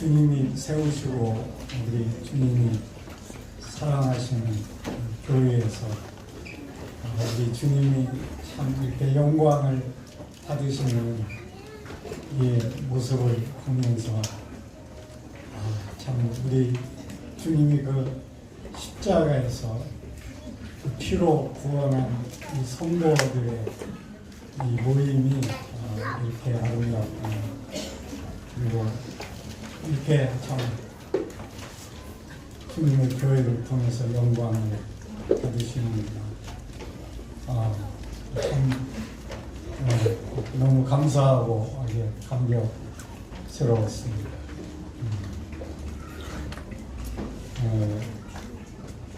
주님이 세우시고 우리 주님이 사랑하시는 교회에서 우리 주님이 참 이렇게 영광을 받으시는 이 모습을 보면서 참 우리 주님이 그 십자가에서 그 피로 구원한 이 성도들의 이 모임이 이렇게 아름답구나. 그리고 이렇게 참 주님의 교회를 통해서 영광을 받으시는구나. 참 너무 감사하고 감격스러웠습니다.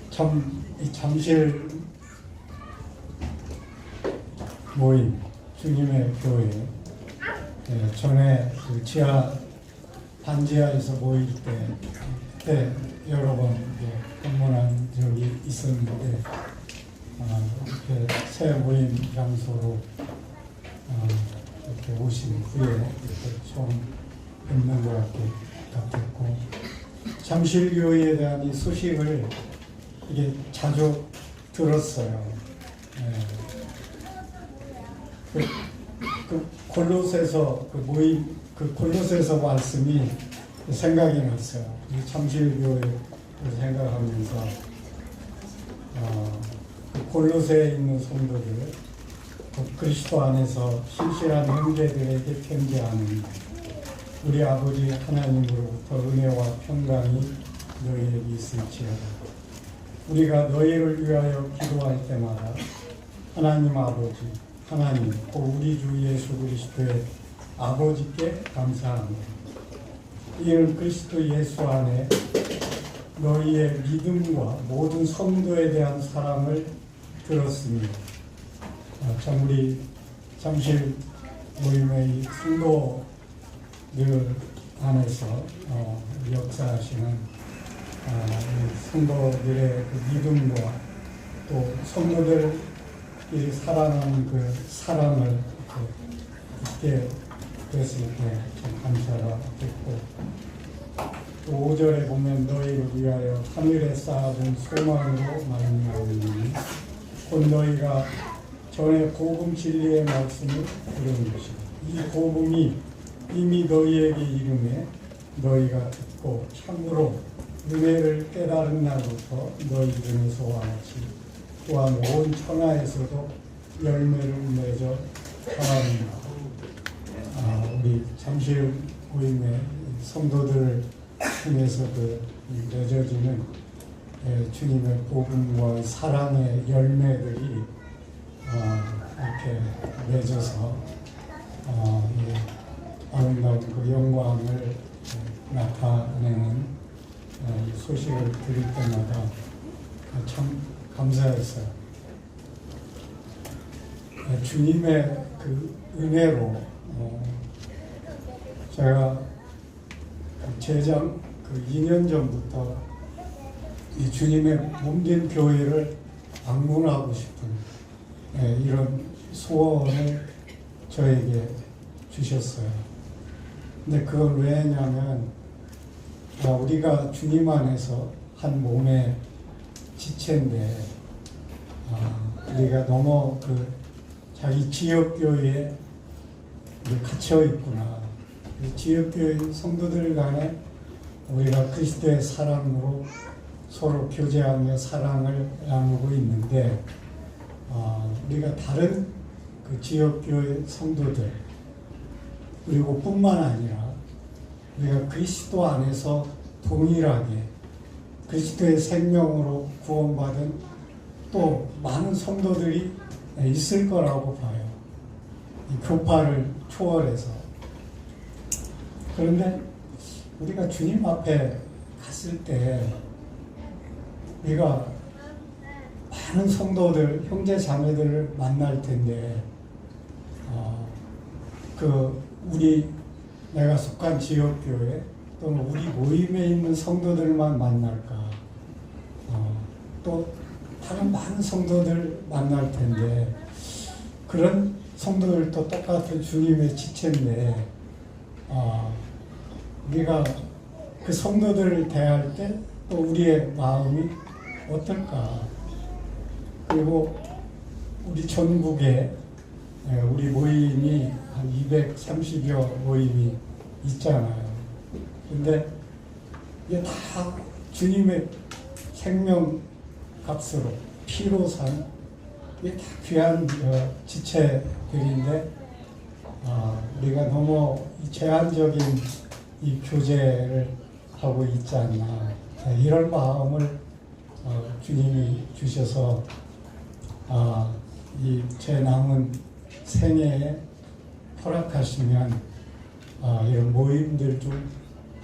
참 이 잠실 모임 주님의 교회 전에 그 지하 반지하에서 모일 때 그때 여러 번 방문한 적이 있었는데 이렇게 새 모임 장소로 이렇게 오신 후에 이렇게 처음 뵙는 것 같았고 잠실교회에 대한 이 소식을 이게 자주 들었어요. 그 골로새서 그 모임 그 골로새서 말씀이 생각이 났어요. 이 잠실교회를 생각하면서 그 골로새에 있는 성도들 그 그리스도 안에서 신실한 형제들에게 편지하는 우리 아버지 하나님으로부터 은혜와 평강이 너희에게 있을지어다. 우리가 너희를 위하여 기도할 때마다 하나님 아버지 하나님 곧 우리 주 예수 그리스도의 아버지께 감사합니다. 이는 그리스도 예수 안에 너희의 믿음과 모든 성도에 대한 사랑을 들었습니다. 참 우리 잠실 모임의 성도들 안에서 역사하시는 성도들의 그 믿음과 또 성도들이 사랑하는 그 사랑을 이렇게 됐을 때 참 감사가 됐고 또 5절에 보면 너희를 위하여 하늘에 쌓아둔 소망으로 말미암으니 곧 너희가 전에 복음 진리의 말씀을 들은 것이다. 이 복음이 이미 너희에게 이름에 너희가 듣고 참으로 은혜를 깨달은 날부터 너희 중에서와 같이 또한 온 천하에서도 열매를 맺어 가는다. 우리 잠실 모임의 성도들을 통해서 그 맺어지는 주님의 복음과 사랑의 열매들이 이렇게 맺어서 아름다운 그 영광을 나타내는 소식을 들을 때마다 참 감사했어요. 주님의 그 은혜로 제가 재정 그 2년 전부터 이 주님의 몸된 교회를 방문하고 싶은 이런 소원을 저에게 주셨어요. 근데 그건 왜냐면 우리가 주님 안에서 한 몸의 지체인데 우리가 너무 그 자기 지역교회에 갇혀 있구나. 지역교회 성도들 간에 우리가 그리스도의 사랑으로 서로 교제하며 사랑을 나누고 있는데 우리가 다른 그 지역교회 성도들 그리고 뿐만 아니라 우리가 그리스도 안에서 동일하게 그리스도의 생명으로 구원받은 또 많은 성도들이 있을 거라고 봐요. 이 교파를 초월해서. 그런데 우리가 주님 앞에 갔을 때 우리가 많은 성도들, 형제 자매들을 만날 텐데 내가 속한 지역교회 또는 우리 모임에 있는 성도들만 만날까? 또 다른 많은 성도들 만날 텐데 그런 성도들도 똑같은 주님의 지체인데 우리가 그 성도들을 대할 때 또 우리의 마음이 어떨까? 그리고 우리 전국에 우리 모임이 한 230여 모임이 있잖아요. 근데 이게 다 주님의 생명값으로 피로 산 이게 다 귀한 지체들인데 우리가 너무 제한적인 이 교제를 하고 있지 않나 이런 마음을 주님이 주셔서 이 제 남은 생애에 허락하시면 이런 모임들 좀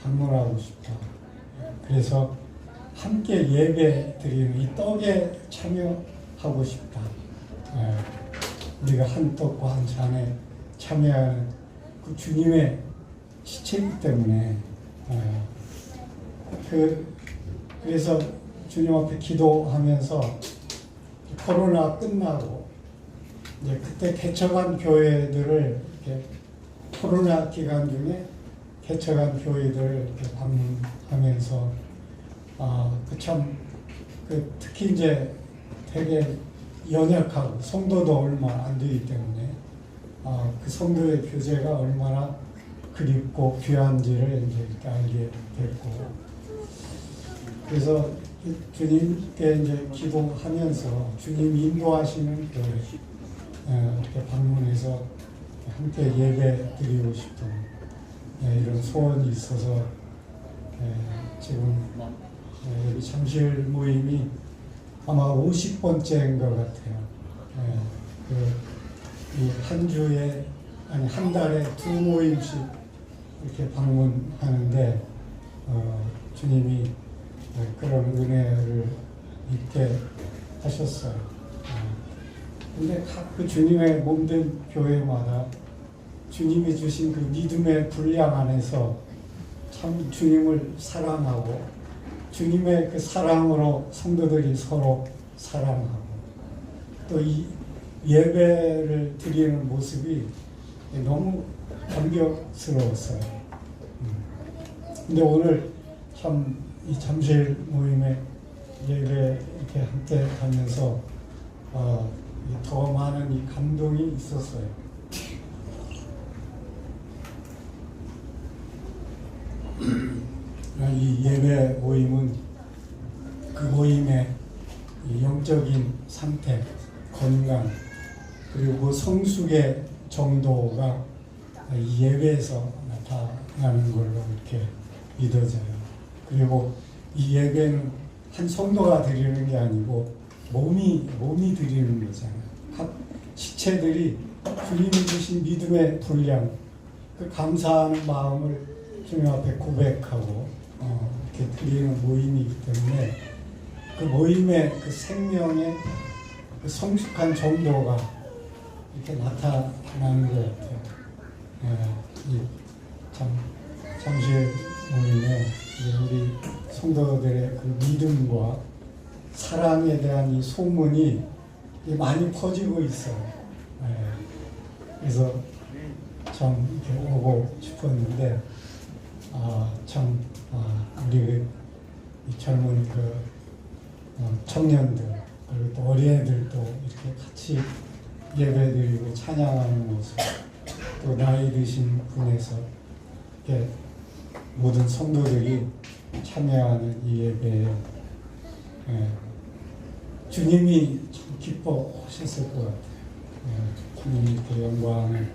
방문하고 싶다. 그래서 함께 예배 드리는 이 떡에 참여하고 싶다. 우리가 한 떡과 한 잔에 참여하는 그 주님의 시체이기 때문에 그래서 주님 앞에 기도하면서 코로나 끝나고 이제 그때 개척한 교회들을 이렇게 코로나 기간 중에 개척한 교회들을 이렇게 방문하면서 특히 이제 되게 연약하고 성도도 얼마 안 되기 때문에 그 성도의 교제가 얼마나 그립고 귀한지를 이제 이렇게 알게 됐고 그래서 주님께 이제 기도하면서 주님 인도하시는 교회 이렇게 방문해서 함께 예배 드리고 싶은 이런 소원이 있어서 지금 여기 잠실 모임이 아마 50번째인 것 같아요. 한 주에 아니 한 달에 2모임씩 이렇게 방문하는데 주님이 그런 은혜를 있게 하셨어요. 근데 각 그 주님의 몸된 교회마다 주님이 주신 그 믿음의 분량 안에서 참 주님을 사랑하고 주님의 그 사랑으로 성도들이 서로 사랑하고 또 이 예배를 드리는 모습이 너무 감격스러웠어요. 근데 오늘 참 이 잠실 모임에 예배 이렇게 함께 하면서 더 많은 이 감동이 있었어요. 이 예배 모임은 그 모임의 이 영적인 상태, 건강, 그리고 성숙의 정도가 이 예배에서 나타나는 걸로 이렇게 믿어져요. 그리고 이 예배는 한 성도가 드리는 게 아니고 몸이 드리는 거잖아요. 각 지체들이 주님이 주신 믿음의 분량, 그 감사하는 마음을 주님 앞에 고백하고 이렇게 드리는 모임이기 때문에 그 모임의 그 생명의 그 성숙한 정도가 이렇게 나타나는 것 같아요. 잠실 모임에 우리 성도들의 그 믿음과 사랑에 대한 이 소문이 많이 퍼지고 있어요. 그래서 참 이렇게 오고 싶었는데 우리 이 젊은 그 청년들 그리고 또 어린애들도 이렇게 같이 예배드리고 찬양하는 모습 또 나이 드신 분에서 이렇게 모든 성도들이 참여하는 이 예배에 주님이 참 기뻐하셨을 것 같아요. 주님이 그 영광을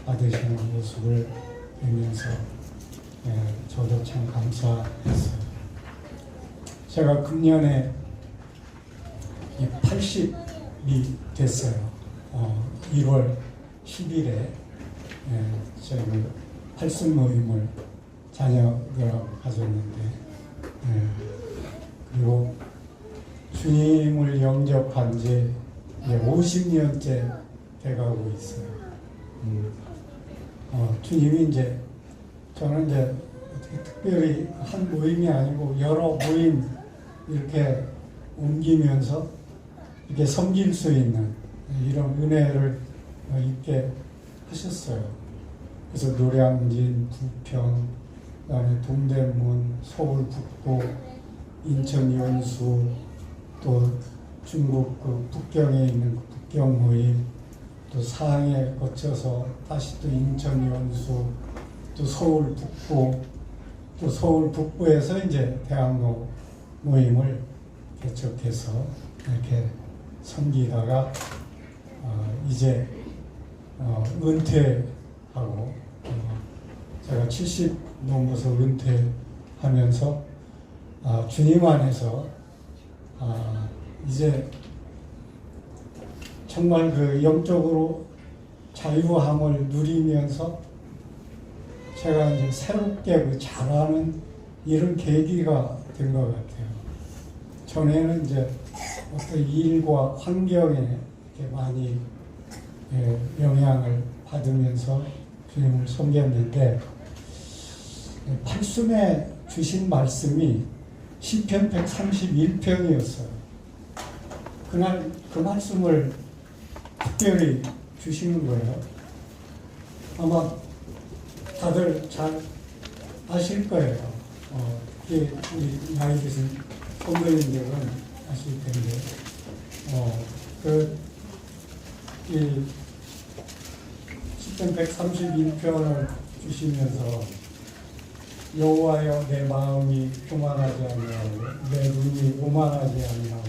받으시는 모습을 보면서 저도 참 감사했어요. 제가 금년에 80이 됐어요. 1월 10일에 제가 팔순 모임을 자녀들하고 가졌는데 그리고 주님을 영접한 지 50년째 돼가고 있어요. 주님이 이제 저는 이제 어떻게 특별히 한 모임이 아니고 여러 모임 이렇게 옮기면서 이렇게 섬길 수 있는 이런 은혜를 있게 하셨어요. 그래서 노량진, 부평, 그다음에 동대문, 서울 북부, 인천 연수, 또 중국 그 북경에 있는 그 북경 모임, 또 상해 거쳐서 다시 또 인천 연수, 또 서울 북부, 또 서울 북부에서 이제 대학로 모임을 개척해서 이렇게 섬기다가 이제 은퇴하고 제가 70 넘어서 은퇴하면서 주님 안에서 이제 정말 그 영적으로 자유함을 누리면서 제가 이제 새롭게 그 자라는 이런 계기가 된 것 같아요. 전에는 이제 어떤 일과 환경에 이렇게 많이 영향을 받으면서 주님을 섬겼는데, 팔순에 주신 말씀이 시편 131편이었어요. 그날 그 말씀을 특별히 주시는 거예요. 아마 다들 잘 아실 거예요. 특히 우리 나이 드신 선배님들은 아실 텐데, 이 시편 131편을 주시면서 여호와여 내 마음이 교만하지 아니하고 내 눈이 오만하지 아니하고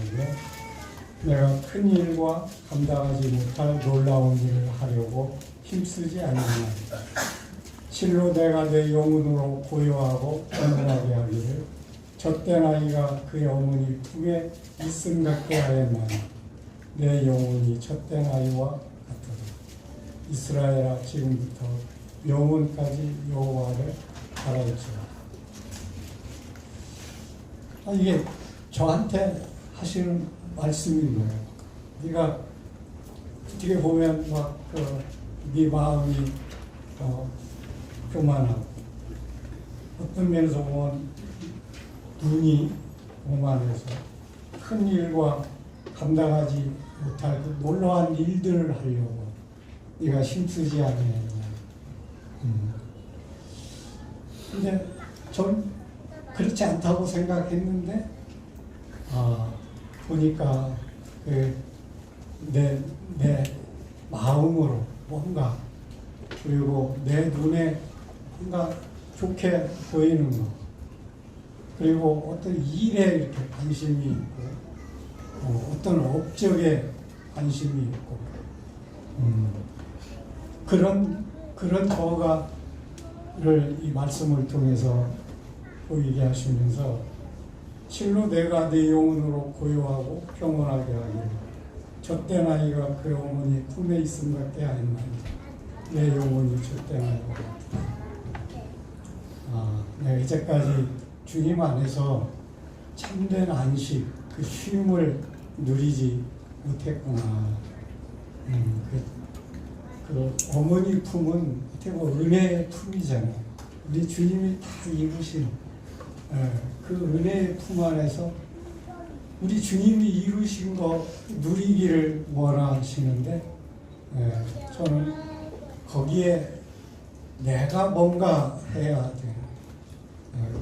내가 큰 일과 감당하지 못할 놀라운 일을 하려고 힘쓰지 아니하나이다. 실로 내가 내 영혼으로 고요하고 평안하게 하기를 젖된 아이가 그의 어머니 품에 있음 같게 하였나니 내 영혼이 젖된 아이와 같도다. 이스라엘아 지금부터 영혼까지 여호와를 바라지라. 이게 저한테 하시는 말씀인 거예요. 네가 어떻게 보면 네 마음이 교만하고 어떤 면에서 보면 눈이 오만해서 큰 일과 감당하지 못할 그 놀라운 일들을 하려고 네가 힘쓰지 않느냐. 근데 전 그렇지 않다고 생각했는데 보니까 내 마음으로 뭔가, 그리고 내 눈에 뭔가 좋게 보이는 거, 그리고 어떤 일에 이렇게 관심이 있고 어떤 업적에 관심이 있고 그런 저가를 이 말씀을 통해서 보이게 하시면서 실로 내가 내 영혼으로 고요하고 평온하게 하기를 젖된 아이가 그 어머니 품에 있음 같게 하였나니 내 영혼이 젖된 아이가 내가 이제까지 주님 안에서 참된 안식, 그 쉼을 누리지 못했구나. 그 어머니 품은 어떻게 보면 은혜의 품이잖아요. 우리 주님이 다 이루신 그 은혜의 품 안에서 우리 주님이 이루신 거 누리기를 원하시는데, 저는 거기에 내가 뭔가 해야 돼요.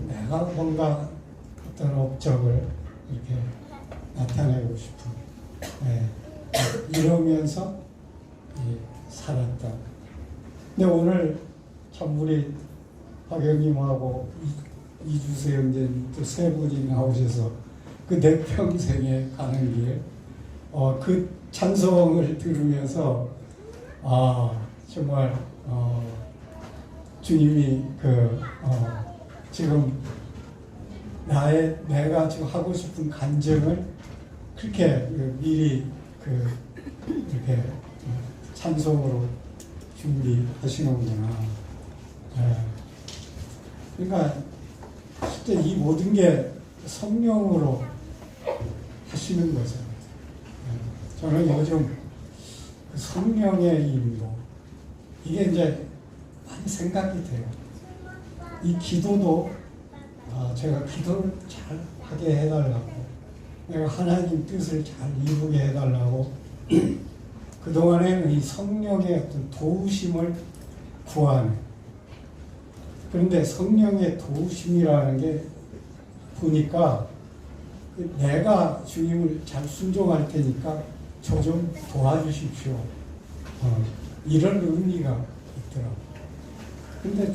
내가 뭔가 어떤 업적을 이렇게 나타내고 싶은, 이러면서 살았다. 근데 오늘 참 우리 박영님하고 이주세 형제님 또 세 분이 나오셔서 그 내 평생에 가는 길, 그 찬송을 들으면서 정말 주님이 지금 내가 지금 하고 싶은 간증을 그렇게 미리 이렇게 찬송으로 준비하시는구나. 그러니까 진짜 이 모든 게 성령으로 하시는 거죠. 저는 요즘 그 성령의 인도, 이게 이제 많이 생각이 돼요. 이 기도도 제가 기도를 잘 하게 해달라고, 내가 하나님 뜻을 잘 이루게 해달라고 그동안에는 이 성령의 어떤 도우심을 구하는, 그런데 성령의 도우심이라는 게 보니까 내가 주님을 잘 순종할 테니까 저 좀 도와주십시오. 이런 의미가 있더라고요. 근데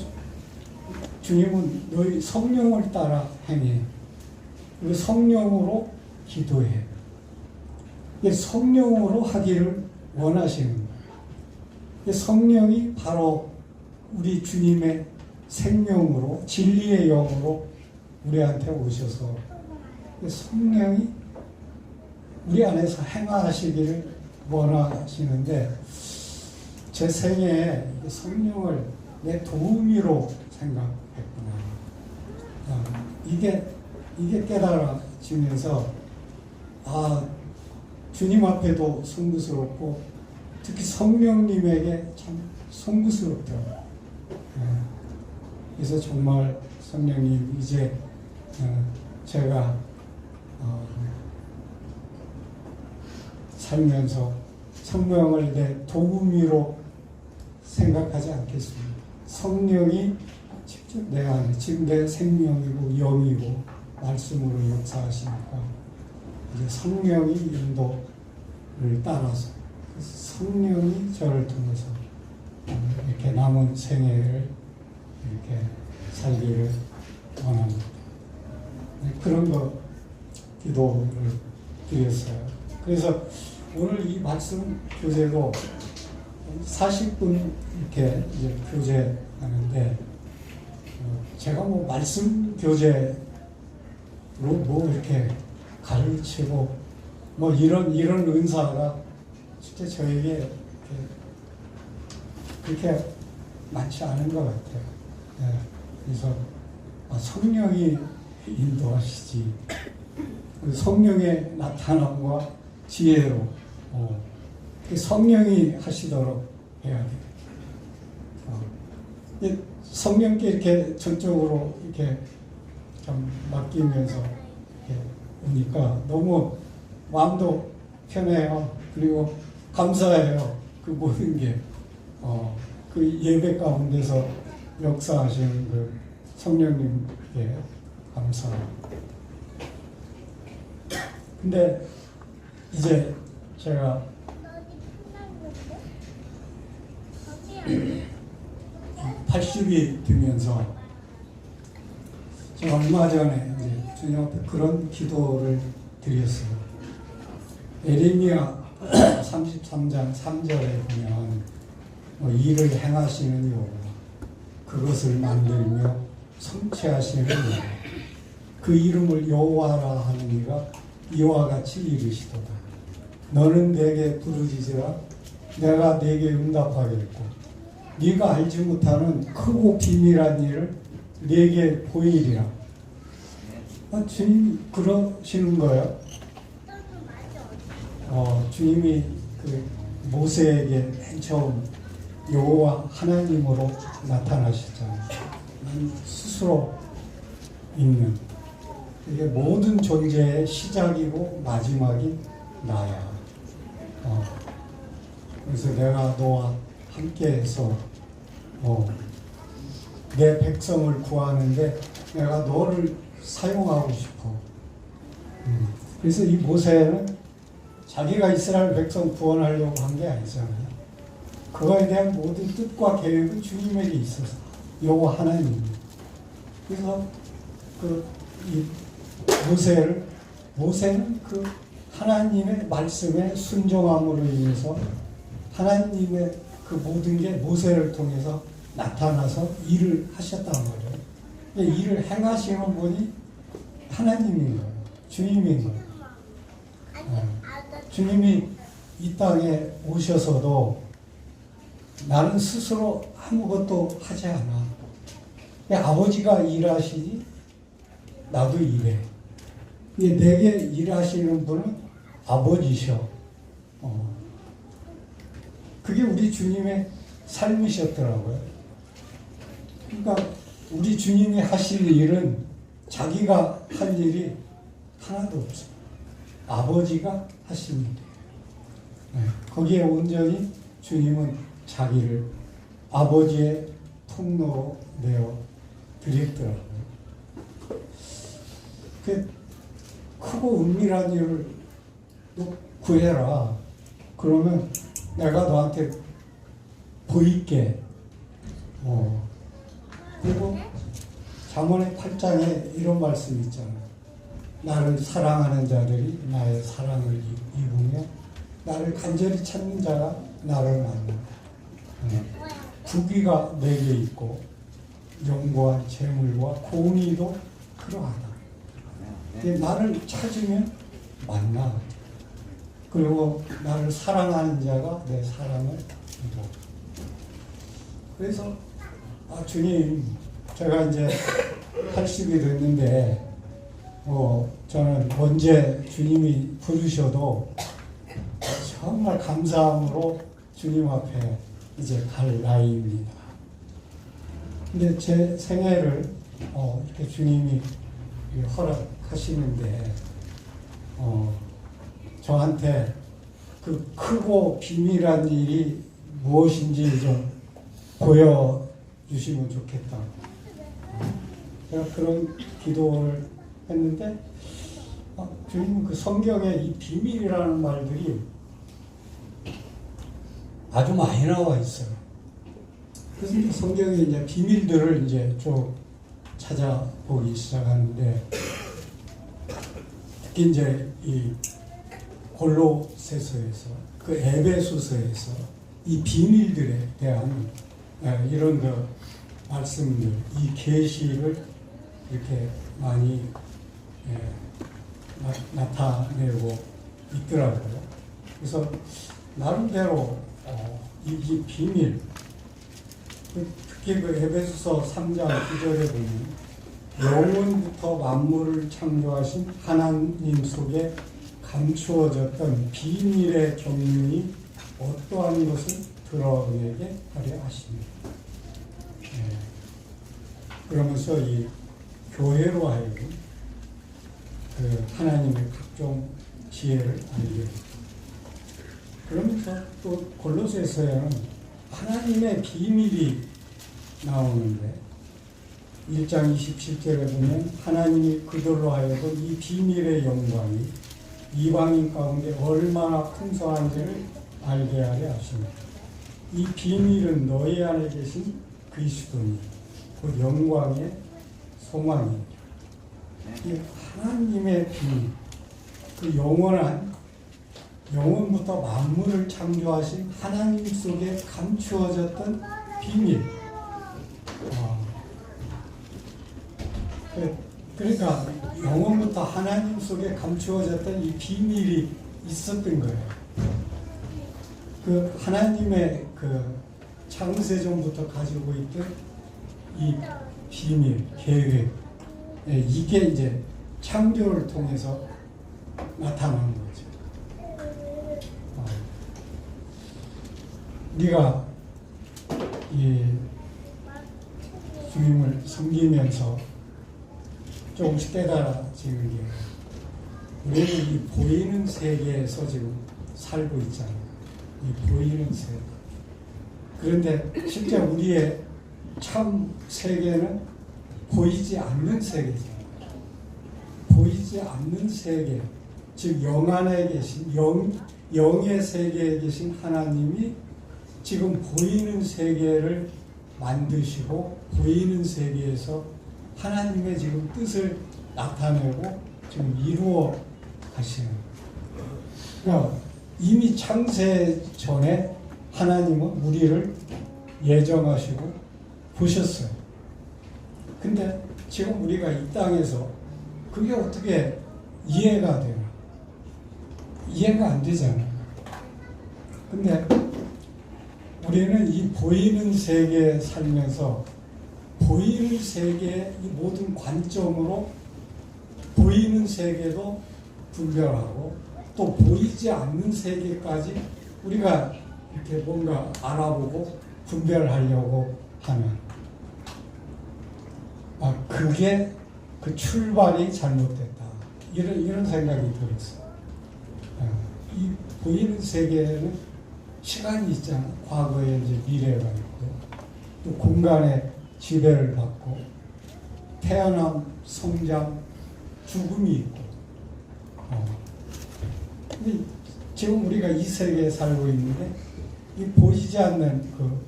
주님은 너희 성령을 따라 행해. 그 성령으로 기도해. 성령으로 하기를 원하시는 거예요. 성령이 바로 우리 주님의 생명으로 진리의 영으로 우리한테 오셔서 성령이 우리 안에서 행하시기를 원하시는데 제 생애에 성령을 내 도우미로 생각했구나. 이게 깨달아지면서 주님 앞에도 송구스럽고 특히 성령님에게 참 송구스럽더라고요. 그래서 정말 성령님 이제 제가 살면서 성령을 내 도우미로 생각하지 않겠습니다. 성령이 직접 내 안에 지금 내 생명이고 영이고 말씀으로 역사하시니까 이제 성령이 인도를 따라서 성령이 저를 통해서 이렇게 남은 생애를 이렇게 살기를 원합니다. 그런 거 기도를 드렸어요. 그래서 오늘 이 말씀 교제도 40분 이렇게 이제 교제하는데 제가 뭐 말씀 교재로 뭐 이렇게 가르치고 뭐 이런 은사가 진짜 저에게 그렇게 많지 않은 것 같아요. 그래서 성령이 인도하시지. 성령의 나타남과 지혜로 성령이 하시도록 해야 돼요. 성령께 이렇게 전적으로 이렇게 좀 맡기면서 이렇게 오니까 너무 마음도 편해요. 그리고 감사해요. 그 모든 게 그 예배 가운데서 역사하시는 그 성령님께 감사합니다. 근데 이제 제가 80이 되면서 제가 얼마 전에 이제 주님 앞에 그런 기도를 드렸어요. 에레미야 33장 3절에 보면 일을 행하시는 여호와 그것을 만들며 성취하시는 여호와 그 이름을 여호와라 하는 이가 이와 같이 이르시도다. 너는 내게 부르짖으라 내가 내게 응답하겠고 네가 알지 못하는 크고 비밀한 일을 내게 보이리라. 주님 그러시는 거예요. 주님이 그 모세에게 맨 처음 여호와 하나님으로 나타나셨잖아요. 난 스스로 있는 이게 모든 존재의 시작이고 마지막이 나야. 그래서 내가 너와 함께해서 내 백성을 구하는데 내가 너를 사용하고 싶어. 그래서 이 모세는 자기가 이스라엘 백성 구원하려고 한 게 아니잖아요. 그거에 대한 모든 뜻과 계획은 주님에게 있어서 여호와 하나님. 그래서 이 모세는 그 하나님의 말씀에 순종함으로 인해서 하나님의 그 모든 게 모세를 통해서 나타나서 일을 하셨단 말이에요. 일을 행하시는 분이 하나님인 거예요. 주님인 거예요. 주님이 이 땅에 오셔서도 나는 스스로 아무것도 하지 않아. 아버지가 일하시니 나도 일해. 내게 일하시는 분은 아버지셔. 그게 우리 주님의 삶이셨더라고요. 그러니까 우리 주님이 하실 일은 자기가 할 일이 하나도 없어요. 아버지가 하신 일이에요. 거기에 온전히 주님은 자기를 아버지의 통로로 내어 그랬더라고요. 그 크고 은밀한 일을 너 구해라. 그러면 내가 너한테 보일게. 그리고 잠언의 8장에 이런 말씀이 있잖아요. 나를 사랑하는 자들이 나의 사랑을 입으며 나를 간절히 찾는 자가 나를 만나. 부귀가 내게 있고 영광한 재물과 공의도 그러하다. 나를 찾으면 만나. 그리고 나를 사랑하는 자가 내 사랑을 입어. 그래서 주님, 제가 이제 80이 됐는데 저는 언제 주님이 부르셔도 정말 감사함으로 주님 앞에 이제 갈 나이입니다. 근데 제 생애를 이렇게 주님이 허락하시는데 저한테 그 크고 비밀한 일이 무엇인지 좀 보여주시면 좋겠다. 제가 그런 기도를 했는데 주님 그 성경에 이 비밀이라는 말들이 아주 많이 나와 있어요. 그래서 이제 성경에 이제 비밀들을 이제 쭉 찾아보기 시작하는데 특히 이제 이 골로새서에서 그 에베소서에서 이 비밀들에 대한 이런 그 말씀들, 이 계시를 이렇게 많이 나타내고 있더라고요. 그래서 나름대로 이 비밀, 특히 그 에베소서 3장 9절에 보면 영원부터 만물을 창조하신 하나님 속에 감추어졌던 비밀의 경륜이 어떠한 것을 드러내게 하려 하십니다. 그러면서 이 교회로 하여금 그 하나님의 각종 지혜를 알게 됩니다. 그러면서 또 골로새서에는 하나님의 비밀이 나오는데 1장 27절에 보면 하나님이 그들로 하여금 이 비밀의 영광이 이방인 가운데 얼마나 풍성한지를 알게 하려 하십니다. 이 비밀은 너희 안에 계신 그리스도니 그 영광의 소망이니 이 하나님의 비밀, 그 영원부터 만물을 창조하신 하나님 속에 감추어졌던 비밀. 그러니까 영원부터 하나님 속에 감추어졌던 이 비밀이 있었던 거예요. 그 하나님의 그 창세전부터 가지고 있던 이 비밀, 계획, 이게 이제 창조를 통해서 나타나는 거죠. 우리가 이 주님을 섬기면서 조금씩 깨달아지는 게 우리는 이 보이는 세계에서 지금 살고 있잖아요. 이 보이는 세계. 그런데 실제 우리의 참 세계는 보이지 않는 세계잖아요. 보이지 않는 세계, 즉 영 안에 계신 영의 세계에 계신 하나님이 지금 보이는 세계를 만드시고 보이는 세계에서 하나님의 지금 뜻을 나타내고 지금 이루어 가시는 거예요. 그러니까 이미 창세 전에 하나님은 우리를 예정하시고 보셨어요. 근데 지금 우리가 이 땅에서 그게 어떻게 이해가 되나? 이해가 안 되잖아요. 근데 우리는 이 보이는 세계에 살면서 보이는 세계의 이 모든 관점으로 보이는 세계도 분별하고 또 보이지 않는 세계까지 우리가 이렇게 뭔가 알아보고 분별하려고 하는 그게 그 출발이 잘못됐다. 이런 생각이 들었어요. 이 보이는 세계에는 시간이 있잖아. 과거에 이제 미래가 있고 또 공간에 지배를 받고 태어남, 성장, 죽음이 있고. 근데 지금 우리가 이 세계에 살고 있는데 이 보이지 않는 그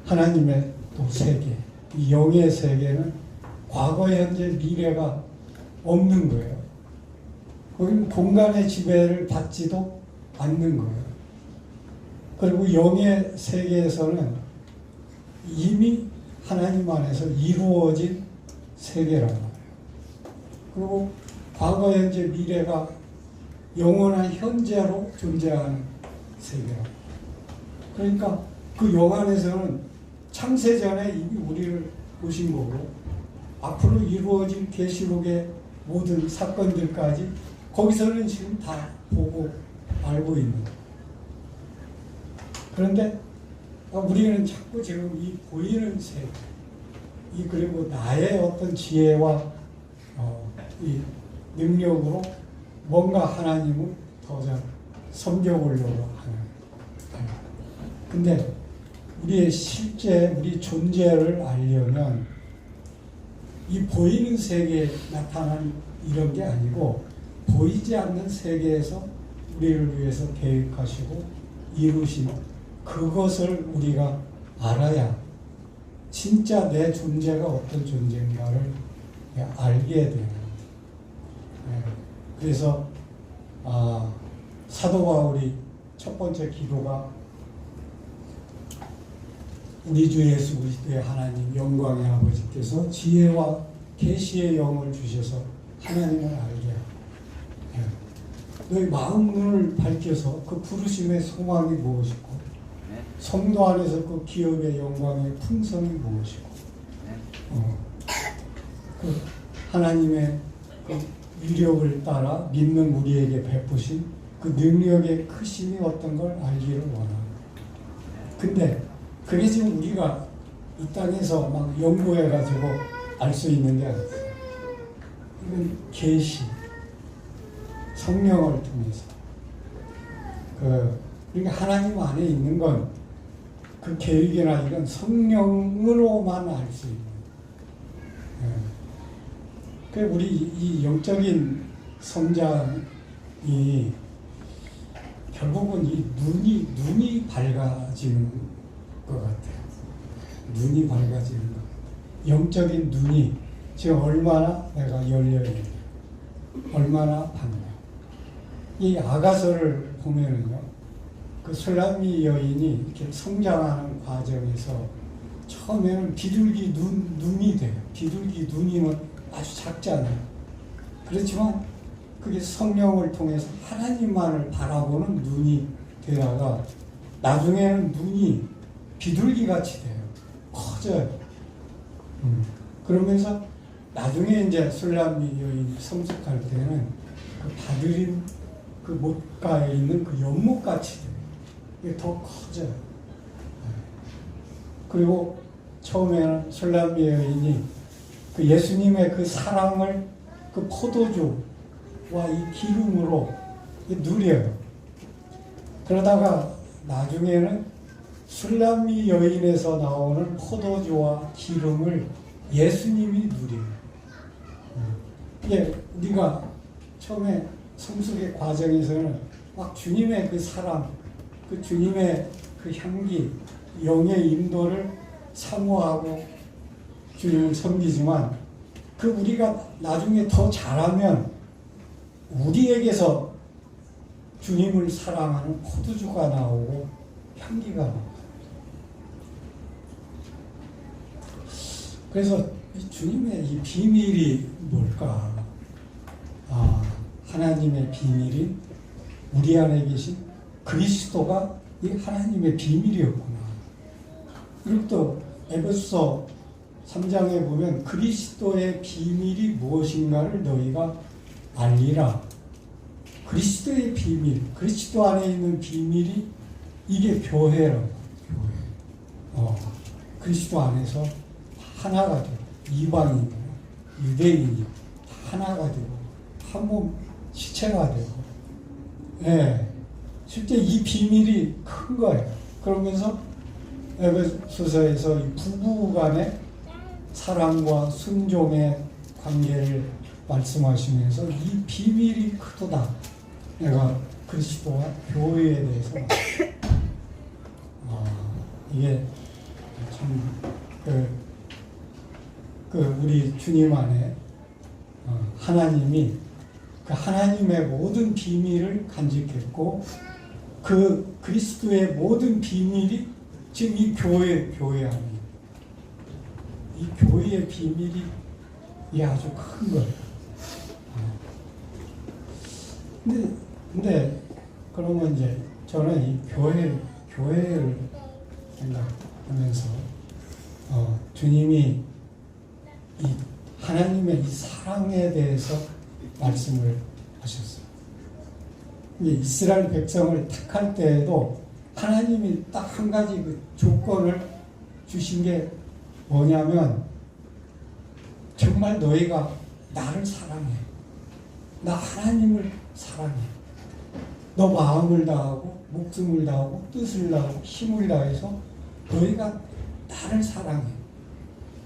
하나님의 또 세계, 이 영의 세계는 과거, 현재, 미래가 없는 거예요. 거기는 공간의 지배를 받지도 않는 거예요. 그리고 영의 세계에서는 이미 하나님 안에서 이루어진 세계란 말이에요. 그리고 과거, 현재, 미래가 영원한 현재로 존재하는 세계라고. 그러니까 그 영 안에서는 창세전에 이미 우리를 보신 거고 앞으로 이루어질 계시록의 모든 사건들까지 거기서는 지금 다 보고 알고 있는 거예요. 그런데 우리는 자꾸 지금 이 보이는 세계, 그리고 나의 어떤 지혜와 이 능력으로 뭔가 하나님을 더 잘 섬겨보려고 하는 거예요. 근데 우리의 실제 우리 존재를 알려면 이 보이는 세계에 나타난 이런 게 아니고 보이지 않는 세계에서 우리를 위해서 계획하시고 이루신 그것을 우리가 알아야 진짜 내 존재가 어떤 존재인가를 알게 되는. 그래서 사도 바울이 첫 번째 기도가 우리 주 예수 그리스도의 하나님 영광의 아버지께서 지혜와 계시의 영을 주셔서 하나님을 알게 하고 너희 마음 눈을 밝혀서 그 부르심의 소망이 무엇이고 성도 안에서 그 기업의 영광의 풍성이 무엇이고 그 하나님의 그 위력을 따라 믿는 우리에게 베푸신 그 능력의 크심이 어떤 걸 알기를 원합니다. 근데 그게 지금 우리가 이 땅에서 막 연구해가지고 알 수 있는 게 아니에요. 이건 계시, 성령을 통해서. 그러니까 하나님 안에 있는 건 그 계획이나 이건 성령으로만 알 수 있는. 그 우리 이 영적인 성장이 결국은 이 눈이 밝아지는 것 같아요. 눈이 밝아지는 것. 영적인 눈이 지금 얼마나 내가 열려있냐, 얼마나 밝냐. 이 아가서를 보면은요, 그 술람미 여인이 이렇게 성장하는 과정에서 처음에는 비둘기 눈이 돼요. 비둘기 눈이면 아주 작잖아요. 그렇지만 그게 성령을 통해서 하나님만을 바라보는 눈이 되다가 나중에는 눈이 비둘기같이 돼요. 커져요. 그러면서 나중에 이제 술람미 여인이 성숙할 때는 그 바드림 그 못가에 있는 그 연못같이 돼요. 이게 더 커져요. 그리고 처음에는 술람미 여인이 그 예수님의 그 사랑을 그 포도주와 이 기름으로 누려요. 그러다가 나중에는 술람미 여인에서 나오는 포도주와 기름을 예수님이 누려요. 이게 우리가 처음에 성숙의 과정에서는 막 주님의 그 사랑, 그 주님의 그 향기, 영의 인도를 사모하고 주님을 섬기지만 그 우리가 나중에 더 잘하면 우리에게서 주님을 사랑하는 포도주가 나오고 향기가 나오고. 그래서 이 주님의 이 비밀이 뭘까? 하나님의 비밀이 우리 안에 계신 그리스도가 이 하나님의 비밀이었구나. 그리고 또 에베소서 3장에 보면 그리스도의 비밀이 무엇인가를 너희가 알리라. 그리스도의 비밀, 그리스도 안에 있는 비밀이 이게 교회라고. 교회. 그리스도 안에서 하나가 되고 이방인이나 유대인이 하나가 되고 한 몸 시체가 되고. 예. 실제 이 비밀이 큰 거예요. 그러면서 에베소서에서 이 부부 간의 사랑과 순종의 관계를 말씀하시면서 이 비밀이 크도다. 내가 그리스도와 교회에 대해서 이게 참 우리 주님 안에 하나님이 그 하나님의 모든 비밀을 간직했고 그 그리스도의 모든 비밀이 지금 이 교회 안에 이 교회의 비밀이 이 아주 큰 거예요. 근데 그러면 이제 저는 이 교회를 생각하면서 주님이 이 하나님의 이 사랑에 대해서 말씀을 하셨어요. 이스라엘 백성을 택할 때에도 하나님이 딱 한 가지 그 조건을 주신 게 뭐냐면 정말 너희가 나를 사랑해. 나 하나님을 사랑해. 너 마음을 다하고 목숨을 다하고 뜻을 다하고 힘을 다해서 너희가 나를 사랑해.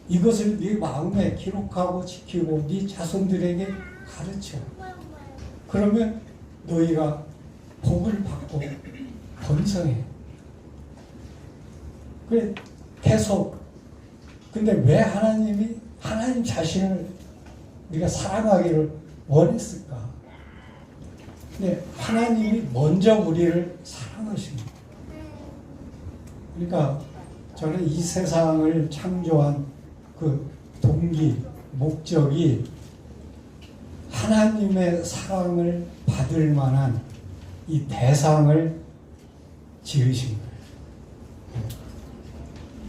이것을 네 마음에 기록하고 지키고 네 자손들에게 가르쳐. 그러면 너희가 복을 받고 번성해. 그래 계속. 근데 왜 하나님이 하나님 자신을 우리가 사랑하기를 원했을까? 근데 하나님이 먼저 우리를 사랑하십니다. 그러니까 저는 이 세상을 창조한 그 동기, 목적이 하나님의 사랑을 받을 만한 이 대상을 지으신 거예요.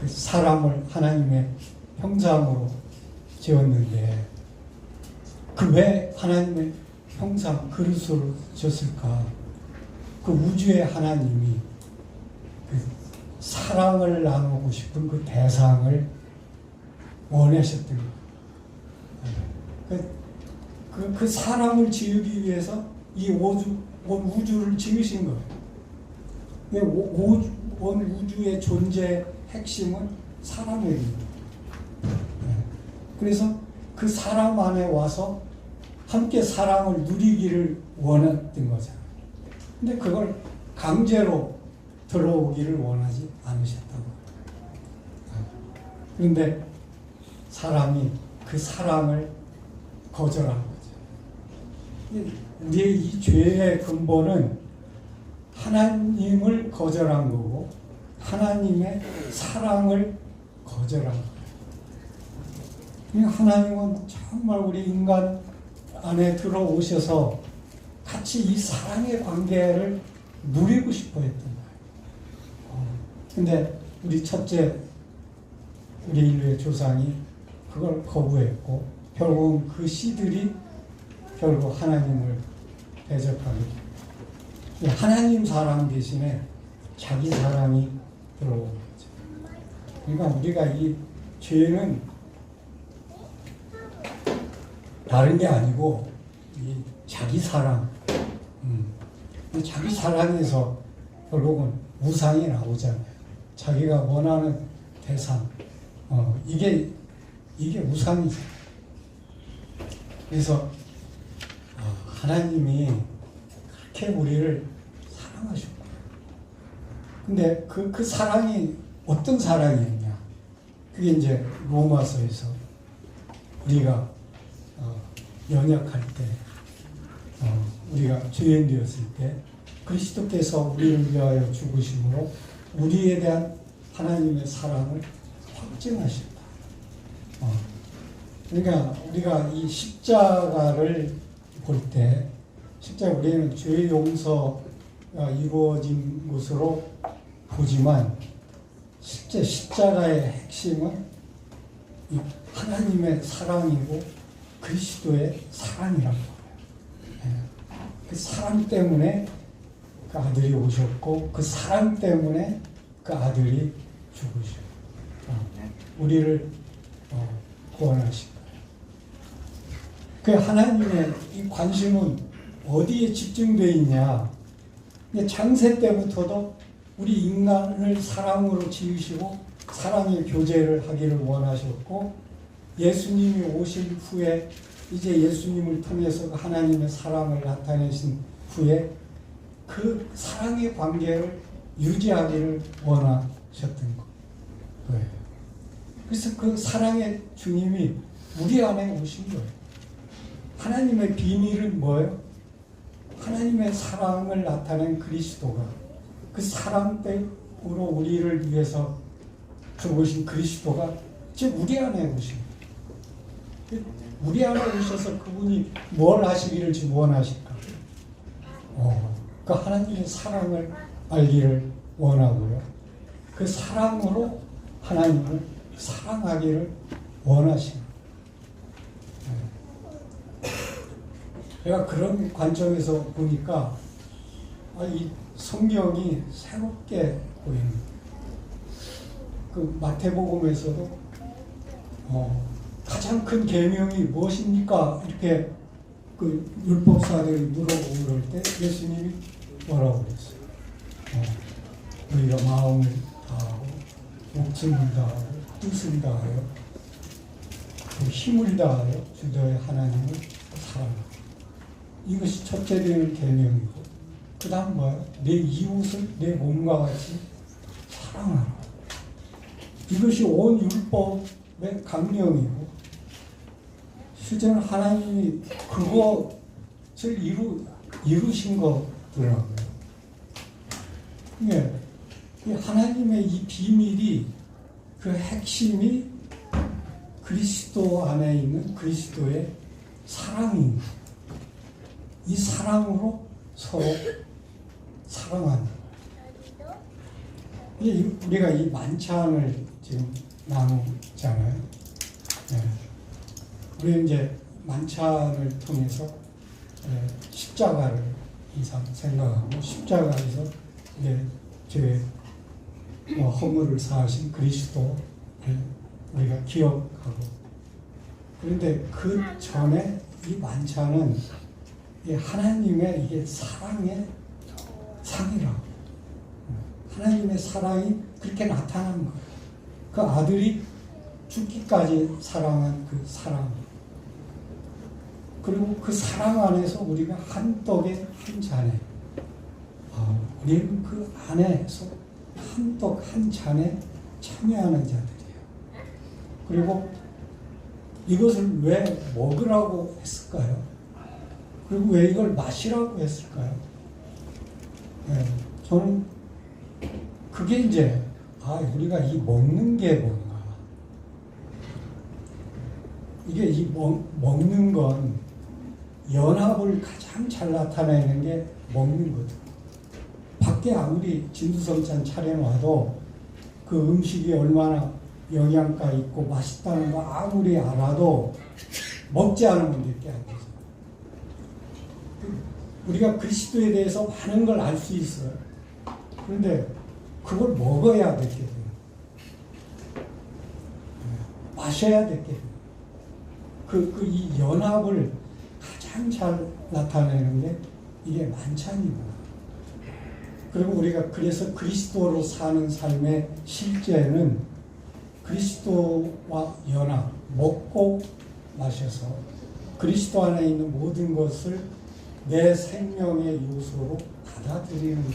그 사람을 하나님의 형상으로 지었는데 그 왜 하나님의 형상 그릇으로 지었을까? 그 우주의 하나님이 그 사랑을 나누고 싶은 그 대상을 원하셨던 거예요. 그 사람을 지으기 위해서 이 온 우주를 지으신 거예요. 온 우주의 존재의 핵심은 사람입니다. 그래서 그 사람 안에 와서 함께 사랑을 누리기를 원했던 거잖아요. 근데 그걸 강제로 들어오기를 원하지 않으셨다고. 그런데 사람이 그 사랑을 거절한 거죠. 우리의 이 죄의 근본은 하나님을 거절한 거고 하나님의 사랑을 거절한 거예요. 하나님은 정말 우리 인간 안에 들어오셔서 같이 이 사랑의 관계를 누리고 싶어 했던 거예요. 근데 우리 첫째, 우리 인류의 조상이 그걸 거부했고 결국은 그 씨들이 결국 하나님을 대적하게 돼요. 하나님 사랑 대신에 자기 사랑이 들어오는 거죠. 그러니까 우리가 이 죄는 다른 게 아니고 이 자기 사랑, 자기 사랑에서 결국은 우상이 나오잖아요. 자기가 원하는 대상, 이게 우상이죠. 그래서 하나님이 그렇게 우리를 사랑하셨고, 근데 그 사랑이 어떤 사랑이었냐? 그게 이제 로마서에서 우리가 연약할 때, 우리가 죄인 되었을 때 그리스도께서 우리를 위하여 죽으심으로 우리에 대한 하나님의 사랑을 확증하셨다. 그러니까 우리가 이 십자가를 볼 때 십자가 우리는 죄 용서가 이루어진 것으로 보지만 실제 십자가의 핵심은 이 하나님의 사랑이고 그리스도의 사랑이라고 해요. 그 사랑 때문에 그 아들이 오셨고 그 사랑 때문에 그 아들이 죽으셨고 우리를 구원하신 거예요. 그 하나님의 이 관심은 어디에 집중되어 있냐? 창세 때부터도 우리 인간을 사랑으로 지으시고 사랑의 교제를 하기를 원하셨고 예수님이 오신 후에 이제 예수님을 통해서 하나님의 사랑을 나타내신 후에 그 사랑의 관계를 유지하기를 원하셨던 거예요. 그래서 그 사랑의 주님이 우리 안에 오신 거예요. 하나님의 비밀은 뭐예요? 하나님의 사랑을 나타낸 그리스도가 그 사랑 때문에 우리를 위해서 죽으신 그리스도가 지금 우리 안에 오신 거예요. 우리 안에 오셔서 그분이 뭘 하시기를 지금 원하실까? 그 하나님의 사랑을 알기를 원하고요. 그 사랑으로 하나님을 사랑하기를 원하십니다. 내가 그런 관점에서 보니까 이 성경이 새롭게 보이는 그 마태복음에서도 가장 큰 계명이 무엇입니까? 이렇게 그 율법사들이 물어보고 그럴 때 예수님이 뭐라고 그랬어요? 우리가 마음을 다하고 목숨을 다하고 뜻을 다하여 그 힘을 다하여 주 너의 하나님을 사랑하고, 이것이 첫째 되는 계명이고, 그 다음 뭐야? 내 이웃을 내 몸과 같이 사랑하라. 이것이 온 율법의 강령이고, 실제는 하나님이 그것을 이루신 거더라고요. 예, 하나님의 이 비밀이, 그 핵심이 그리스도 안에 있는 그리스도의 사랑입니다. 이 사랑으로 서로 사랑하는 거예요. 우리가 이 만찬을 지금 나누잖아요. 네. 우리 이제 만찬을 통해서 십자가를 이상 생각하고, 십자가에서 죄 허물을 사하신 그리스도를 우리가 기억하고, 그런데 그 전에 이 만찬은 하나님의 이게 사랑의 상이라고, 하나님의 사랑이 그렇게 나타난 거예요. 그 아들이 죽기까지 사랑한 그 사랑, 그리고 그 사랑 안에서 우리가 한 떡에 한 잔에, 우리는 그 안에서 한 떡 한 잔에 참여하는 자들이에요. 그리고 이것을 왜 먹으라고 했을까요? 그리고 왜 이걸 마시라고 했을까요? 네, 저는 그게 이제 우리가 이 먹는 게 뭔가, 이게 이 먹는 건 연합을 가장 잘 나타내는 게 먹는 거죠. 밖에 아무리 진두성찬 차려놔도 그 음식이 얼마나 영양가 있고 맛있다는 거 아무리 알아도 먹지 않으면 될 게 아니죠. 우리가 그리스도에 대해서 많은 걸 알 수 있어요. 그런데 그걸 먹어야 될 게 돼요. 마셔야 될 게 돼요. 이 연합을 가장 잘 나타내는 게 이게 만찬이구나. 그리고 우리가 그래서 그리스도로 사는 삶의 실제는 그리스도와 연합, 먹고 마셔서 그리스도 안에 있는 모든 것을 내 생명의 요소로 받아들이는 것.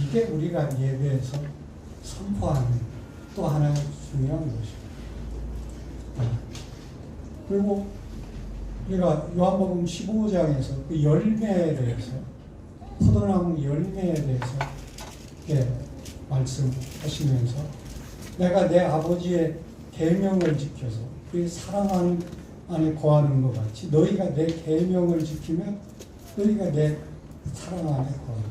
이게 우리가 예배에서 선포하는 또 하나의 중요한 것입니다. 그리고 우리가 요한복음 15장에서 그 열매에 대해서, 포도나무 열매에 대해서 말씀하시면서 내가 내 아버지의 계명을 지켜서 그 사랑하는 안에 거하는 것 같이 너희가 내 계명을 지키면 너희가 내 사랑 안에 거한다.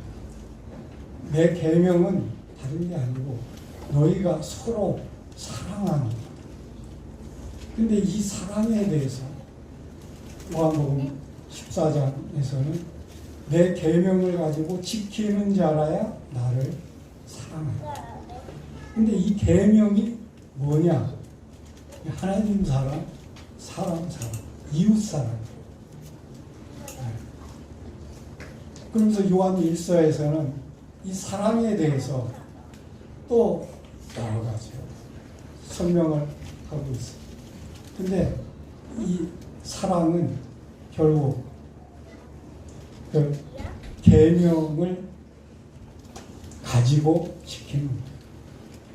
내 계명은 다른 게 아니고 너희가 서로 사랑하는 것. 근데 이 사랑에 대해서 요한복음 14장에서는 내 계명을 가지고 지키는 자라야 나를 사랑한다. 근데 이 계명이 뭐냐? 하나님 사랑, 사람, 이웃 사랑. 그러면서 요한 1서에서는 이 사랑에 대해서 또 여러 가지 설명을 하고 있어요. 근데 이 사랑은 결국 그 계명을 가지고 지키는 거예요.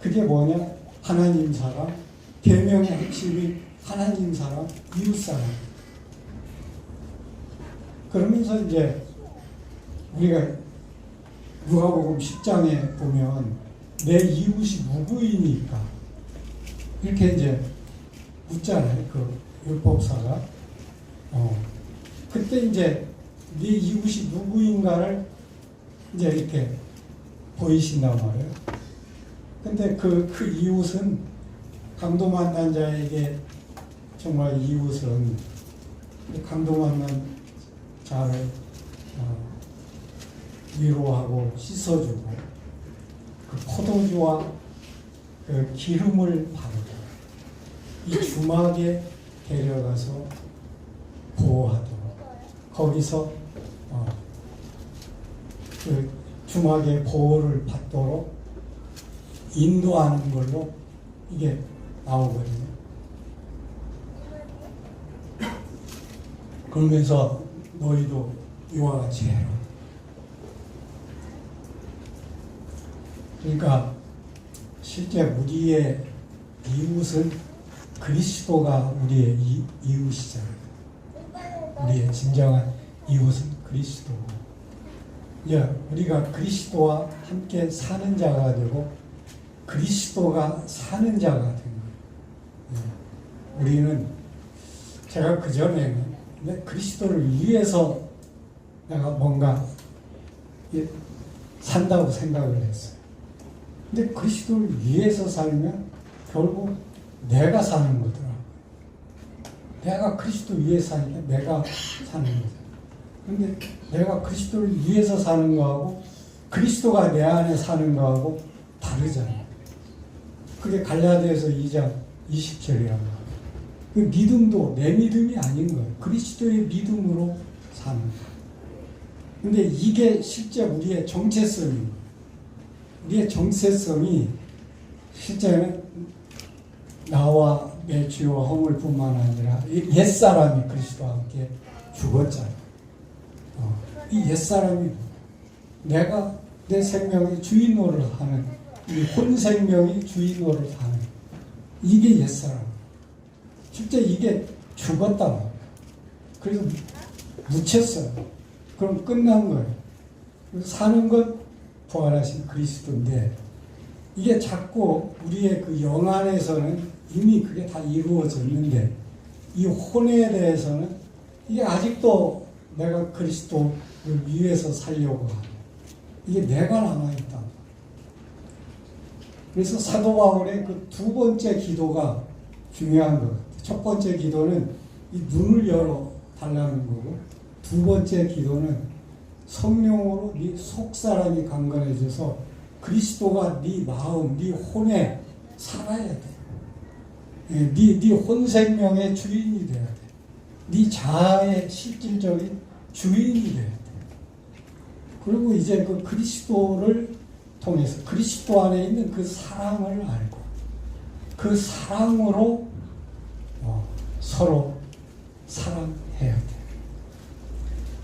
그게 뭐냐? 하나님 사랑, 계명의 핵심이 하나님 사랑, 이웃 사랑. 그러면서 이제 우리가 누가복음 10장에 보면 내 이웃이 누구이니까 이렇게 이제 묻잖아요. 그 율법사가. 그때 이제 네 이웃이 누구인가를 이제 이렇게 보이신단 말이에요. 근데 그 이웃은 강도 만난 자에게 정말 이웃은 강도 만난 자를 위로하고 씻어주고 그 포도주와 그 기름을 바르고 이 주막에 데려가서 보호하도록 거기서 그 주막의 보호를 받도록 인도하는 걸로 이게 나오거든요. 그러면서 너희도 이와 같이 해라. 그러니까 실제 우리의 이웃은 그리스도가 우리의 이웃이잖아요. 우리의 진정한 이웃은 그리스도고, 우리가 그리스도와 함께 사는 자가 되고 그리스도가 사는 자가 된 거예요. 우리는 제가 그전에는 그리스도를 위해서 내가 뭔가 산다고 생각을 했어요. 근데 그리스도를 위해서 살면 결국 내가 사는 거더라고요. 내가 그리스도 위해서 사니까 내가 사는 거죠. 근데 내가 그리스도를 위해서 사는 거하고 그리스도가 내 안에 사는 거하고 다르잖아요. 그게 갈라디아서 2장 20절이란 말이에요. 그 믿음도 내 믿음이 아닌 거예요. 그리스도의 믿음으로 사는 거예요. 근데 이게 실제 우리의 정체성입니다. 우리의 정체성이 실제는 나와 내 죄와 허물뿐만 아니라 옛사람이 그리스도와 함께 죽었잖아요. 이 옛사람이 내가 내 생명의 주인 노릇을 하는 이 혼생명이 주인 노릇을 하는 이게 옛사람. 실제 이게 죽었단 말이에요. 그래서 묻혔어요. 그럼 끝난 거예요. 사는 것 부활하신 그리스도인데 이게 자꾸 우리의 그 영 안에서는 이미 그게 다 이루어졌는데 이 혼에 대해서는 이게 아직도 내가 그리스도를 위해서 살려고 하는 이게 내가 남아있다. 그래서 사도 바울의 그 두 번째 기도가 중요한 것 같아요. 첫 번째 기도는 이 눈을 열어 달라는 거고 두 번째 기도는 성령으로 네 속사람이 강건해져서 그리스도가 네 마음, 네 혼에 살아야 돼. 네 혼생명의 주인이 돼야 돼. 네 자아의 실질적인 주인이 돼야 돼. 그리고 이제 그 그리스도를 통해서 그리스도 안에 있는 그 사랑을 알고 그 사랑으로 서로 사랑해야 돼.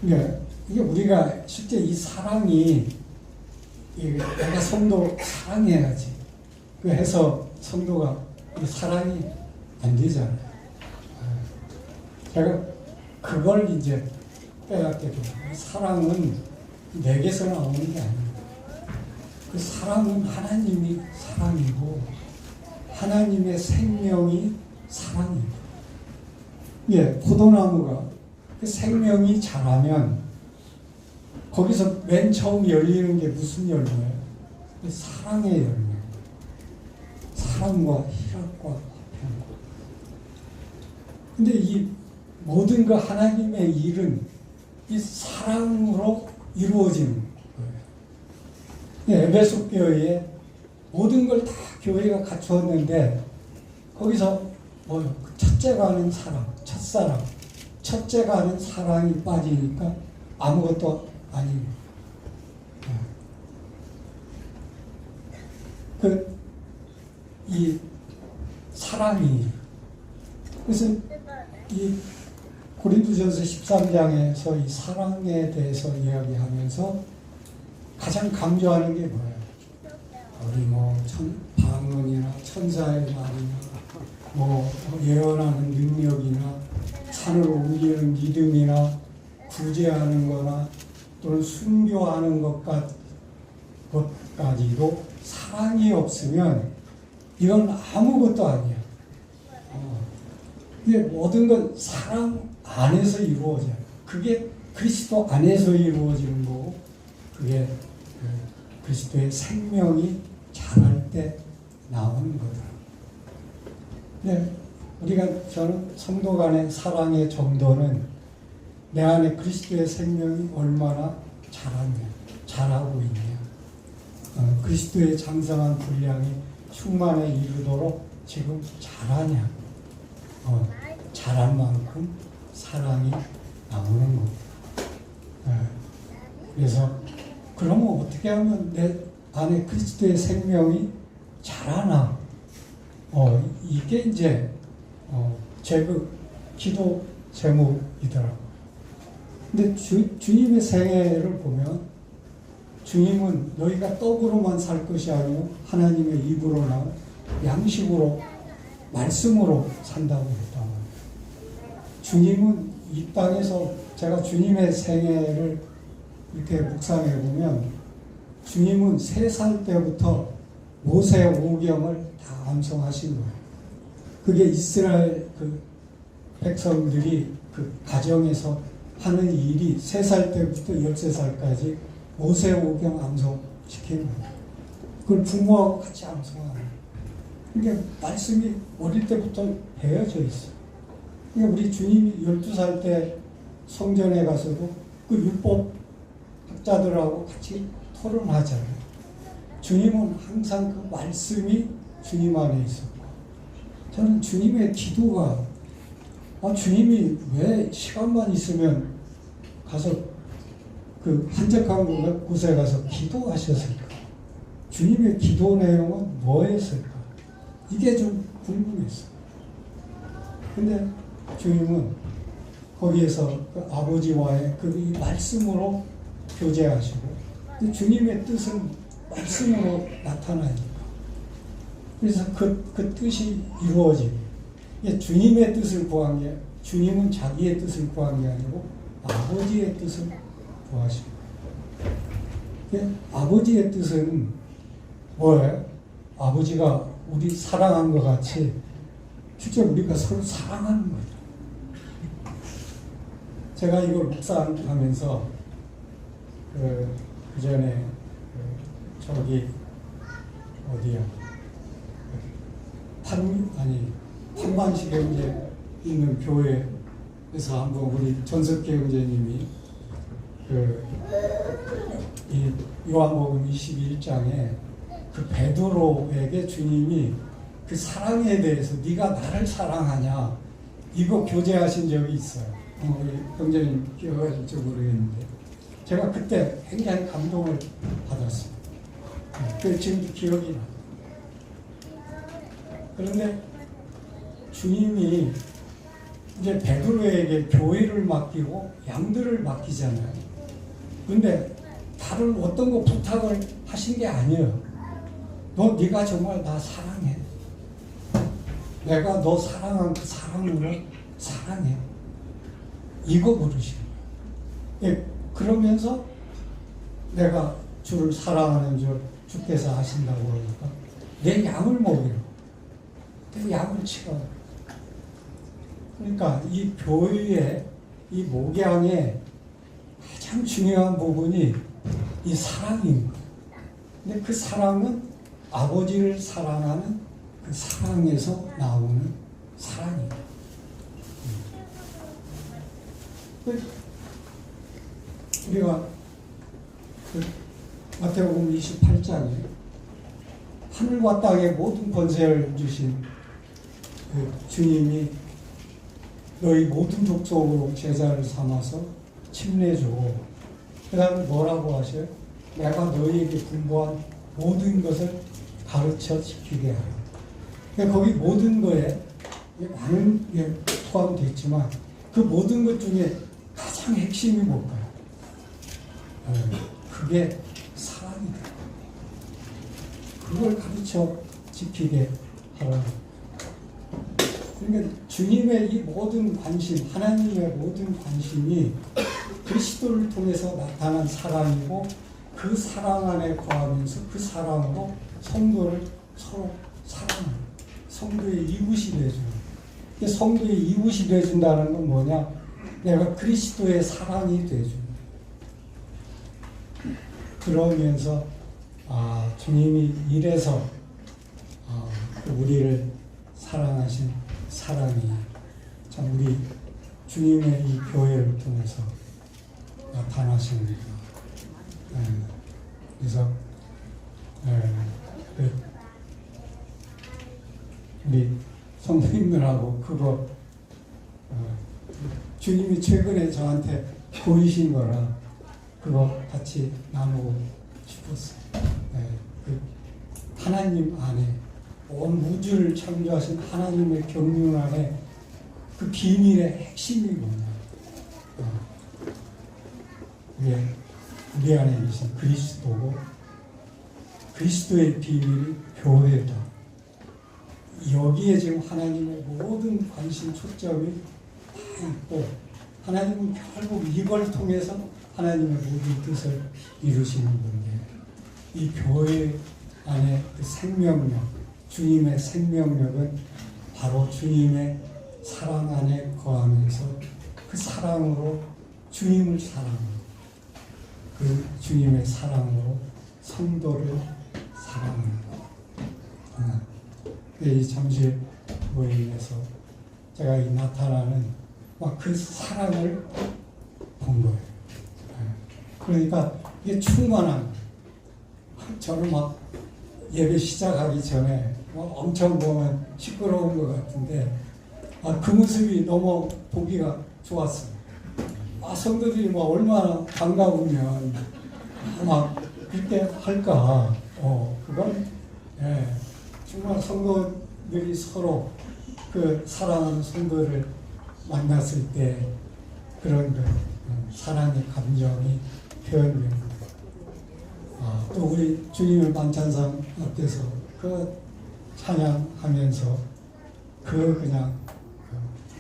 그러니까 이게 우리가 실제 이 사랑이 내가 성도 사랑해야지. 그 해서 성도가 사랑이 안 되잖아요. 제가 그걸 이제 빼앗게 돼요. 사랑은 내게서 나오는 게 아니에요. 그 사랑은 하나님이 사랑이고 하나님의 생명이 사랑이고. 포도나무가 그 생명이 자라면 거기서 맨 처음 열리는 게 무슨 열매예요? 사랑의 열매. 사랑과 희락과 화평과. 근데 이 모든 그 하나님의 일은 이 사랑으로 이루어지는 거예요. 에베소 교회에 모든 걸 다 교회가 갖추었는데 거기서 첫째가 하는 사랑, 첫사랑, 첫째가 하는 사랑이 빠지니까 아무것도 아니고. 이 사랑이 그래서 이 고린도전서 13장에서 이 사랑에 대해서 이야기하면서 가장 강조하는 게 뭐예요? 우리 뭐 방언이나 천사의 말이나 뭐 예언하는 능력이나 산을 옮기는 믿음이나 구제하는 거나 또는 순교하는 것까지도 사랑이 없으면 이건 아무것도 아니야. 이게 모든 건 사랑 안에서 이루어져요. 그게 그리스도 안에서 이루어지는 거고, 그게 그리스도의 생명이 자랄 때 나오는 거다. 근데 저는 성도 간의 사랑의 정도는 내 안에 그리스도의 생명이 얼마나 자라고 있냐. 그리스도의 장성한 분량이 충만에 이르도록 지금 자라냐. 자란 만큼 사랑이 나오는 겁니다. 그래서 그러면 어떻게 하면 내 안에 그리스도의 생명이 자라나? 이게 이제 제 기도 제목이더라고요. 근데 주님의 생애를 보면 주님은 너희가 떡으로만 살 것이 아니고 하나님의 입으로 나온 양식으로 말씀으로 산다고 했단 말이에요. 주님은 이 땅에서 제가 주님의 생애를 이렇게 묵상해 보면 주님은 3살 때부터 모세 오경을 다 암송하신 거예요. 그게 이스라엘 그 백성들이 그 가정에서 하는 일이 3살 때부터 13살까지 모세 오경 암송시키는 거예요. 그걸 부모하고 같이 암송하는 거예요. 그러니까 말씀이 어릴 때부터 배어져 있어요. 그러니까 우리 주님이 12살 때 성전에 가서도 그 율법 학자들하고 같이 토론하잖아요. 주님은 항상 그 말씀이 주님 안에 있었고, 저는 주님의 기도가 주님이 왜 시간만 있으면 가서 그 한적한 곳에 가서 기도하셨을까? 주님의 기도 내용은 뭐였을까? 이게 좀 궁금했어요. 근데 주님은 거기에서 그 아버지와의 그 말씀으로 교제하시고, 주님의 뜻은 말씀으로 나타나니까. 그래서 그 뜻이 이루어지고, 주님의 뜻을 구한 게, 주님은 자기의 뜻을 구한 게 아니고 아버지의 뜻을 구하시고. 아버지의 뜻은 뭐예요? 아버지가 우리 사랑한 것 같이 실제 우리가 서로 사랑하는 거죠. 제가 이걸 묵상하면서 그 전에 저기 어디야? 판만식에 이제 있는 교회에서 한번 우리 전석계 형제님이 이 요한복음 21장에 그 베드로에게 주님이 그 사랑에 대해서 네가 나를 사랑하냐 이거 교제하신 적이 있어요. 우리 형제님 기억하실지 모르겠는데 제가 그때 굉장히 감동을 받았어요. 그 지금도 기억이 나요. 그런데 주님이 이제 베드로에게 교회를 맡기고 양들을 맡기잖아요. 근데 다른 어떤 거 부탁을 하신 게 아니에요. 네가 정말 나 사랑해. 내가 너 사랑한 그 사랑으로 사랑해. 이거 물으시는 거예요. 예, 그러면서 내가 주를 사랑하는 줄 주께서 아신다고 그러니까 내 양을 먹이라고. 내 양을 치라고. 그러니까 이 교회의 이 목양의 가장 중요한 부분이 이 사랑인 거예요. 근데 그 사랑은 아버지를 사랑하는 그 사랑에서 나오는 사랑입니다. 우리가 그 마태복음 28장에 하늘과 땅의 모든 권세를 주신 그 주님이 너희 모든 족속으로 제자를 삼아서 침례주고 그 다음에 뭐라고 하셔요? 내가 너희에게 분부한 모든 것을 가르쳐 지키게 하라. 그러니까 거기 모든 거에 많은 게 포함되어 있지만 그 모든 것 중에 가장 핵심이 뭘까요? 그게 사랑이다. 그걸 가르쳐 지키게 하라. 그러니까 주님의 이 모든 관심, 하나님의 모든 관심이 그리스도를 통해서 나타난 사랑이고 그 사랑 안에 거하면서 그 사랑으로 성도를 서로 사랑하는 성도의 이웃이 되어주는. 성도의 이웃이 되어준다는 건 뭐냐? 내가 그리스도의 사랑이 되어주는. 그러면서 주님이 이래서 우리를 사랑하신 사랑이 참 우리 주님의 이 교회를 통해서 나타나십니다. 그래서 우리 성도님들하고 그거 주님이 최근에 저한테 보이신 거라 그거 같이 나누고 싶었어요. 그 하나님 안에 온 우주를 창조하신 하나님의 경륜 안에 그 비밀의 핵심이 뭐냐? 우리 안에 계신 그리스도고 그리스도의 비밀이 교회다. 여기에 지금 하나님의 모든 관심 초점이 다 있고 하나님은 결국 이걸 통해서 하나님의 모든 뜻을 이루시는 건데 이 교회 안에 그 생명력, 주님의 생명력은 바로 주님의 사랑 안에 거하면서 그 사랑으로 주님을 사랑하고 그 주님의 사랑으로 성도를 사랑하는 이 잠실 모임에서 제가 이 나타나는 막 그 사랑을 본 거예요. 그러니까 이게 충만한 거예요. 저는 막 예배 시작하기 전에 엄청 보면 시끄러운 것 같은데 그 모습이 너무 보기가 좋았어요. 성도들이 막 얼마나 반가우면 막 그렇게 할까. 그건 정말 성도들이 서로 그 사랑하는 성도를 만났을 때 그런 사랑의 감정이 표현됩니다. 또 우리 주님의 만찬상 앞에서 그 찬양하면서 그냥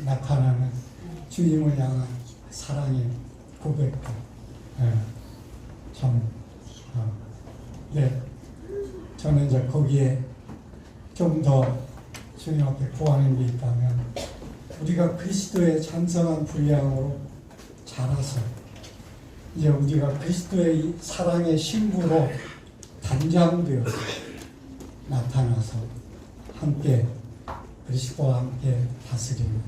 나타나는 주님을 향한 사랑의 고백도 참 저는 이제 거기에 좀 더 주님 앞에 구하는 게 있다면 우리가 그리스도의 찬성한 분량으로 자라서 이제 우리가 그리스도의 이 사랑의 신부로 단장되어서 나타나서 함께 그리스도와 함께 다스리는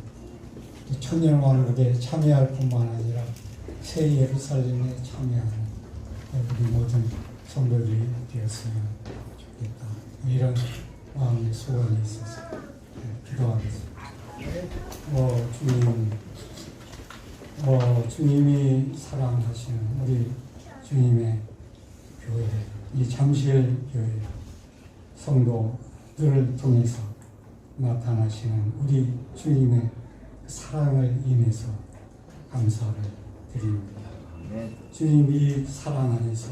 천년왕국에 참여할 뿐만 아니라 새 예루살렘에 참여하는 우리 모든 성도들이 되었으면 좋겠다. 이런 마음의 소원이 있어서 기도하겠습니다. 주님이 사랑하시는 우리 주님의 교회, 이 잠실 교회 성도들을 통해서 나타나시는 우리 주님의 사랑을 인해서 감사를 드립니다. 주님이 사랑 안에서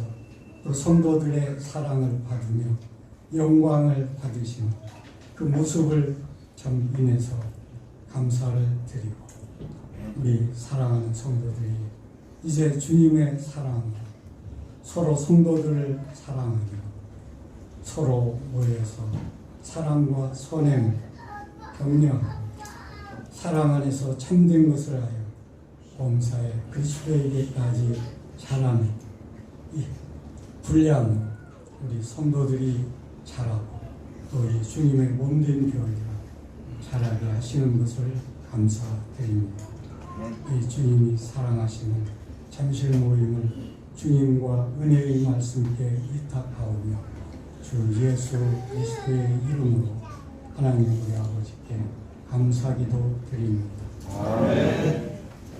또 성도들의 사랑을 받으며 영광을 받으시는 그 모습을 좀 인해서 감사를 드리고 우리 사랑하는 성도들이 이제 주님의 사랑으로 서로 성도들을 사랑하며 서로 모여서 사랑과 선행을 격려하고 사랑 안에서 참된 것을 하여 범사에 그리스도에게까지 자라는 이 분량 우리 성도들이 자라고 또 이 주님의 몸된 교회가 자라게 하시는 것을 감사드립니다. 이 주님이 사랑하시는 잠실 모임을 주님과 은혜의 말씀께 위탁하오며 주 예수 그리스도의 이름으로 하나님 우리 아버지께 감사기도 드립니다. 아멘.